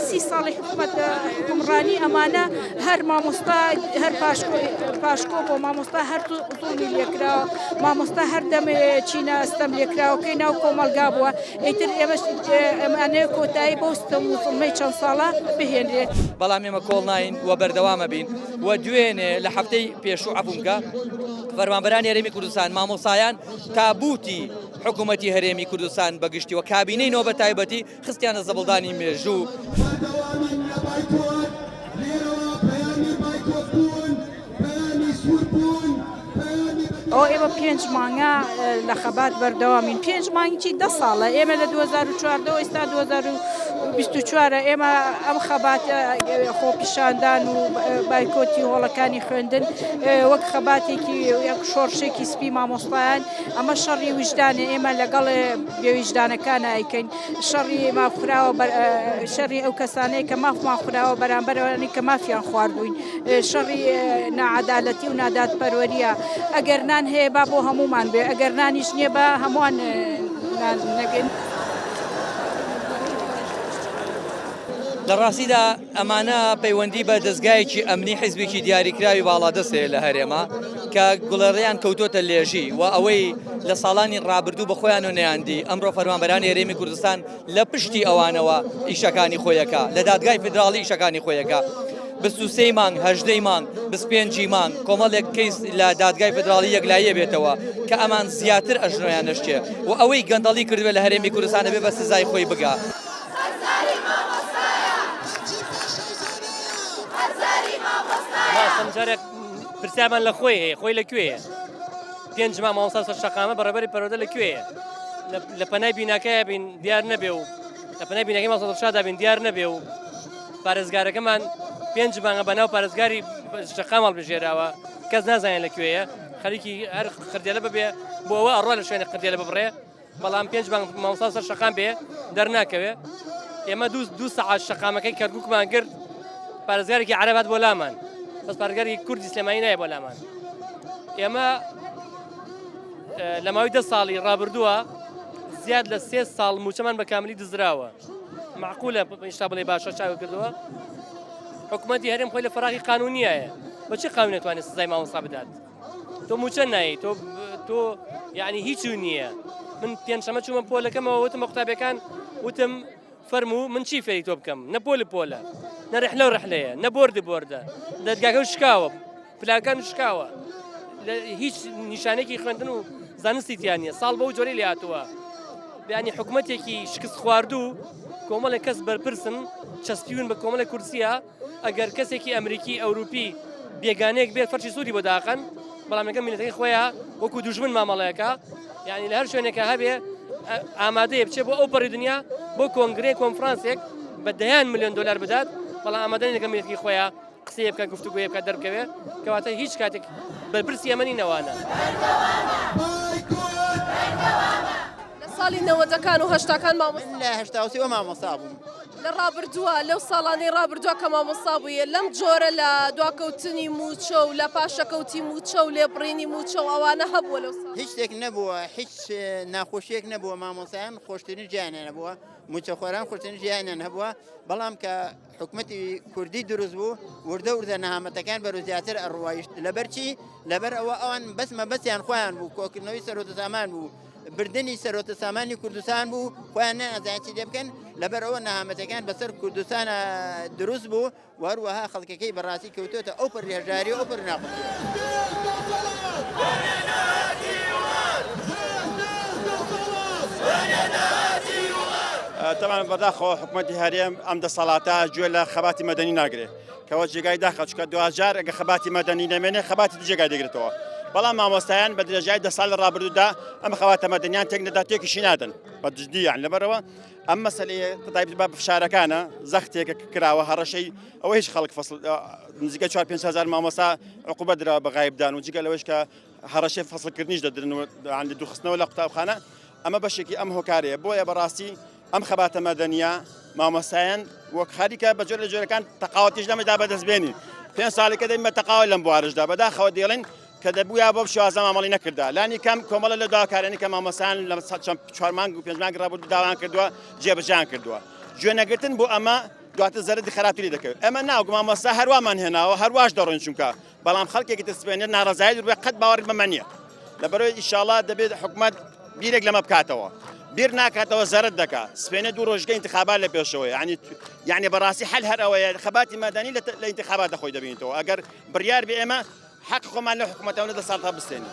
سی ساڵی حکومڕانی ئەمانە هەر مامۆستا هەر پاشکۆ بۆ مامۆستا هەر زوڵمی لێکراوە مامۆستا هەر دەمێ چینە ئەستەم لێکراوەکەی ناو کۆمەلگا بووە ئیتر ئەمانەیە کۆتایی بۆ ستەم و زوڵمەی چەند ساڵە بهێنرێت بەڵام ئێمە کۆڵ ناین و بەردەوامە بین و دوێنێ لە هەفتەی پێشوو عەفومکە فەرمانبەرانی هەرێمی کوردستان مامۆسایان تابوتی حکوومەتی هەرێمی کوردستان بەگشتی و کابینەی نۆ بە تایبەتی خستیانە زەبڵدانی مێژوو ئەو ئێمە 5 مانگە لە خەبات بەردەوامین 5 مانگی 10 ساڵە ئێمە لە 2014 ئێستا 2024 ئێمە ئەم خەبات خۆپیشاندان و بایکۆتی هۆڵەکانی خوێندن وەک خەباتێکی یەک شۆڕشێکی سپی مامۆستایان ئەمە شەڕی وجدانێ ئێمە لەگەڵ بێویژدانەکانە ئەیکەین شەڕی مافراوە شەڕی ئەو کەسانەیە کە مافمان خوراوە بەرامبەرەوەی کە مافیان خواردبووین شەڕی نەعەدالەتی و نادادپەروەریە ئەگەر نان هەیە با بۆ هەمومان بێ ئەگەر نانیش نییە بە هەمووان نەگەن لە ڕاستیدا ئەمانە پەیوەندی بە دەستگایەکی ئەمنی حیزبێکی دیاریکراوی باڵادەستەیە لە هەرێما کە گوڵەڕیان کەوتۆتە لێژی و ئەوەی لە ساڵانی ڕابردوو بە خۆیان و نەیاندی ئەمڕۆ فەرمانبەرانی هەرێمی کوردستان لە پشتی ئەوانەوە ئیشەکانی خۆیەکە لە دادگای فیدراڵی ئیشەکانی خۆیەکە 23 مانگ 18 مانگ 25 مانگ کۆمەڵێک کەیس لە دادگای فدراڵی یەکلاییە بێتەوە کە ئەمان زیاتر ئەژنۆیان نەشتێ و ئەوەی گەندەڵی کردوێت لە هەرێمی کوردستانە بێ بە سزای خۆی بگا. جارێک پرسیامان لە خۆی هەیە خۆی لەکوێیە 5 مامۆستا سەرشەقامە بەڕێبەری پەروەردە لەکوێیە لە پەنای بیناکەیە بین دیار نەبێ و لە پەنای بیناکەی مامۆستا شادا بین دیار نەبێ و پارێزگارەکەمان 5 مانگە بەناو پارێزگاری شەقام هەڵبژێراوە کەس نازانێت لەکوێیە خەریکی هەر قردێلە ببێ بۆ ئەوە ئەڕوا لە شوێنە قردێلە ببڕێ بەڵام 5 مانگ مامۆستا سەر شەقام بێ دەرناکەوێ ئێمە دوو سەعات شەقامەکەی کەرکووکمان کرد پارێزگارێکی عەرەب هات بۆ لامان بەس پارێزگاری کوردی سلێمانی نایە بۆ لامان ئێمە لە ماوەی 10 ساڵی ڕابردووە زیاد لە 3 ساڵ موچەمان بە کاملی دزراوە معقولە ئێستا بڵێ باشە چاوی کردووە حکوومەتی هەرێم خۆی لە فەراغی قانونیایە بەچی قانون نەتوانێت سزای مامۆستا بدات تۆ موچە نایی تۆ یعنی هیچ نییە من پێنجشەمە چوومە پۆلەکەمەوە وتم بە قوتابیەکان وتم فەرموو من چی فێری تۆ بکەم نە پۆلە نە ڕێحلە و ڕێحلەیە نە بۆردە دەرگاکە شکاوە پلاکان شکاوە هیچ نیشانێکی خوێندن و زانستی تیان نییە ساڵ بەو جۆرەی لێ هاتووە یعنی حکوومەتێکی شکست خواردوو کۆمەڵێک کەس بەرپرسن چەسپیون بە کۆمەڵێک کورسیە ئەگەر کەسێکی ئەمریکی ئەوروپی بێگانەیەک بێت فەرچی سووری بۆ داخەن بەڵام لەگەڵ میلەتەکەی خۆیان وەکو دوژمن مامەڵەیەەکە یعنی لە هەر شوێنێکە هەبێ ئامادەیە بچێت بۆ ئەو پەڕی دنیا بۆ کۆنگرێ کۆنفرانسێک بە دەیان ملیۆن دلار بدات بەڵام ئامادەی لەگەڵ میلەتەکەی خۆیان قسەیە بکات گفتوگویە بکات دەربکەوێ کەواتە هیچ کاتێک بەرپرسی ئەمە نینەوانە ساڵی 90ەکان و هەشتاکان مامۆستا لە هەشتاوسی و مامۆستا بووم لە ڕابردووە لەو ساڵانەی ڕابردووە کە مامۆستا بوویە لەم جۆرە لە دواکەوتنی موچە و لە پاشەکەوتی موچە و لێبڕینی موچە و ئەوانە هەبووە لەو ساڵ هیچ شتێک نەبووە هیچ ناخۆشیەک نەبووە مامۆسایان خۆشترین ژیانیان هەبووە موچەخۆران خۆشترین ژیانیان هەبووە بەڵام کە حکوومەتی کوردی دروست بوو وردە نەهامەتەکان بەرەو زیاتر ئەڕوایشت لەبەرچی لەبەر ئەوە ئەوان بەسیان خۆیان بوو کۆکردنەوەی سەرۆتە سامان بوو بردننی سەرۆتە سامانی کوردستان بوو خۆیان نەزانیی لێ بکەن لەبەر ئەوە نەهامەتەکان بەسەر کوردستانە دروست بوو وهروەها خەڵکەکەی بەڕاستی کەوتۆتە ئەو پڕ هێژاری ئەو پڕ ناخۆشی طبعا بەداخەوە حکوومەتی هەرێم ئەم دەسەڵاتە گوێ لە خەباتی مەدەنی ناگرێت کەەوە جێگای داخە چکە 2000 ئەگە خەباتی مەدەنی نەمێنێ خەباتی جێگای دەگرێتەوە بەڵام مامۆستایان بە درێژای 10 ساڵ ڕابردوودا ئەم خەواتە مەدەنیان تێک نەدا تێکیشی نادەن بە جددیان لەبەرەوە ئەم مەسەلەیە تایبەت بە فشارەکانە زەختێکە کراوە هەڕەشەی ئەوە هیچ خەڵک نزیکە 4-5 مامۆستا عقوبەت درراوە بە غایبدان و جگە لەوەش کە هەڕەشەی فەسڵکردنیش دەدرن و دووخستنەوە لە قوتابخانە ئەمە بەشێکی ئەم هۆکارەیە بۆیە بەڕاستی ئەم خەباتە مەدەنیە مامۆستایان وەک خەریکە بە جۆر لە جۆرەکان تەقاوەتیش نەمەدا بەدەستبێنین 5 ساڵێکە دەین بە تەقاوە لەم بوارشدا بەداخەوە دێڵێن کە دەبووە بۆ شوازە مامەڵی نەکردا لانی کەم کۆمەڵە لە داواکارانی کە مامۆستایان لە 4 مانگ و 5 مانگ ڕابردوو داوان کردووە جێبەجیان کردووە گوێنەگرتن بۆ ئەمە دواتر زەرەی خراپتری دەکەوێت ئەمە ناوگە مامۆستا هەروامان هێناوە هەرواش دەڕۆین چونکە بەڵام خەڵکێکی دەسبێنێت ناڕزایی دوێ قەت باوەڕ بەمە نییە لەبەرەوەی ئیشاڵا دەبێت حکومەت بیرێک لەمە بکاتەوە بیر ناکاتەوە زەرت دەکات سبێنێ دوو ڕۆژگە انتخابات لە پێشەوە یعنی بەڕاستی حل هەر ئەوەیە خەباتی مەدەنی لە انتخابات دەخۆی دەبینیتەوە ئەگەر بڕیار بێ ئێمە حەق خۆمان لە حکومەتەوە لە ساڵتا بستێنی